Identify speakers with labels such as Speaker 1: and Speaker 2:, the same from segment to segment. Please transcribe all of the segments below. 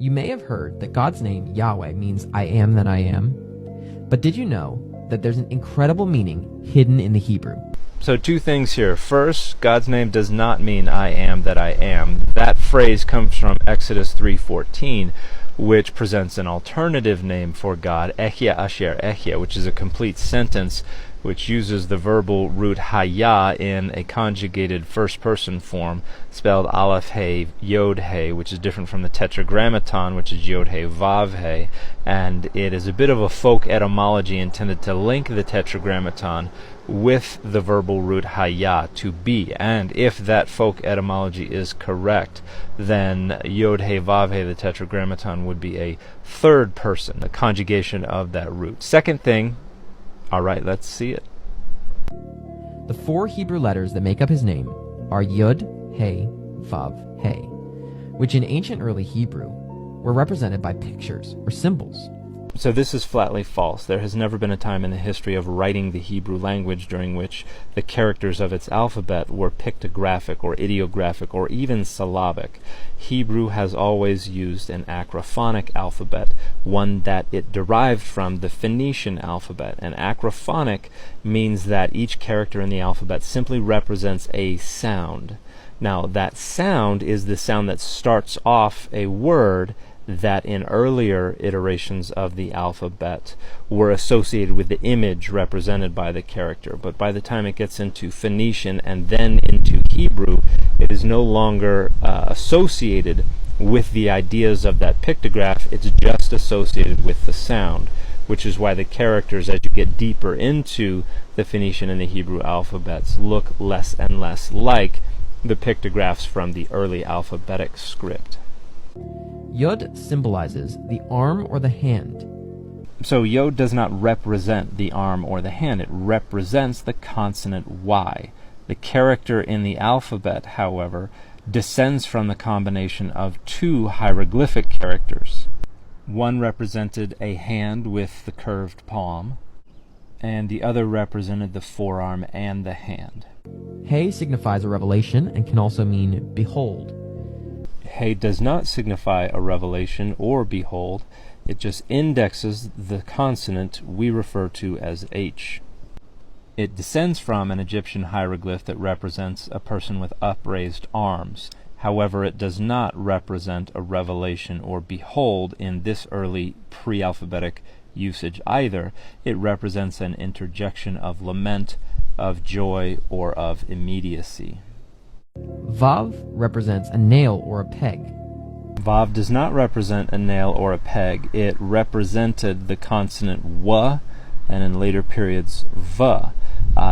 Speaker 1: You may have heard that God's name, Yahweh, means I am that I am. But did you know that there's an incredible meaning hidden in the Hebrew?
Speaker 2: So two things here. First, God's name does not mean I am that I am. That phrase comes from Exodus 3:14, which presents an alternative name for God, Ehya Asher Ehya, which is a complete sentence which uses the verbal root haya in a conjugated first-person form, spelled aleph he, yod he, which is different from the tetragrammaton, which is yod he, vav he, and it is a bit of a folk etymology intended to link the tetragrammaton with the verbal root haya, to be. And if that folk etymology is correct, then yod he, vav he, the tetragrammaton, would be a third person, a conjugation of that root. Second thing, all right, let's see it.
Speaker 1: The 4 Hebrew letters that make up his name are Yod, He, Vav, He, which in ancient early Hebrew were represented by pictures or symbols.
Speaker 2: So this is flatly false. There has never been a time in the history of writing the Hebrew language during which the characters of its alphabet were pictographic or ideographic or even syllabic. Hebrew has always used an acrophonic alphabet, one that it derived from the Phoenician alphabet. And acrophonic means that each character in the alphabet simply represents a sound. Now, that sound is the sound that starts off a word that in earlier iterations of the alphabet were associated with the image represented by the character. But by the time it gets into Phoenician and then into Hebrew, it is no longer associated with the ideas of that pictograph. It's just associated with the sound, which is why the characters, as you get deeper into the Phoenician and the Hebrew alphabets, look less and less like the pictographs from the early alphabetic script.
Speaker 1: Yod symbolizes the arm or the hand.
Speaker 2: So Yod does not represent the arm or the hand. It represents the consonant Y. The character in the alphabet, however, descends from the combination of 2 hieroglyphic characters. One represented a hand with the curved palm, and the other represented the forearm and the hand.
Speaker 1: He signifies a revelation and can also mean behold.
Speaker 2: He does not signify a revelation or behold. It just indexes the consonant we refer to as H. It descends from an Egyptian hieroglyph that represents a person with upraised arms. However, it does not represent a revelation or behold in this early pre-alphabetic usage either. It represents an interjection of lament, of joy, or of immediacy.
Speaker 1: Vav represents a nail or a peg.
Speaker 2: Vav does not represent a nail or a peg. It represented the consonant W, and in later periods, V.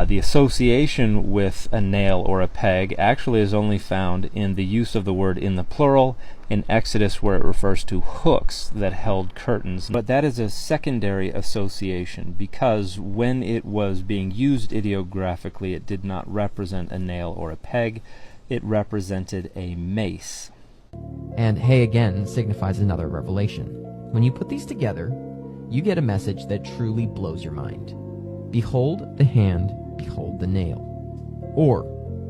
Speaker 2: The association with a nail or a peg actually is only found in the use of the word in the plural in Exodus, where it refers to hooks that held curtains. But that is a secondary association, because when it was being used ideographically, it did not represent a nail or a peg. It represented a mace.
Speaker 1: And He again signifies another revelation. When you put these together, you get a message that truly blows your mind. Behold the hand, behold the nail. Or,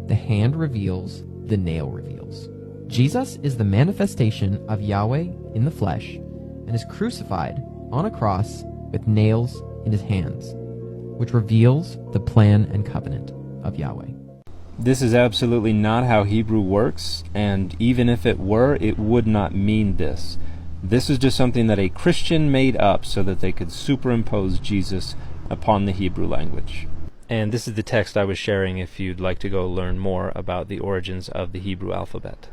Speaker 1: the hand reveals, the nail reveals. Jesus is the manifestation of Yahweh in the flesh and is crucified on a cross with nails in his hands, which reveals the plan and covenant of Yahweh.
Speaker 2: This is absolutely not how Hebrew works, and even if it were, it would not mean this. This is just something that a Christian made up so that they could superimpose Jesus upon the Hebrew language. And this is the text I was sharing if you'd like to go learn more about the origins of the Hebrew alphabet.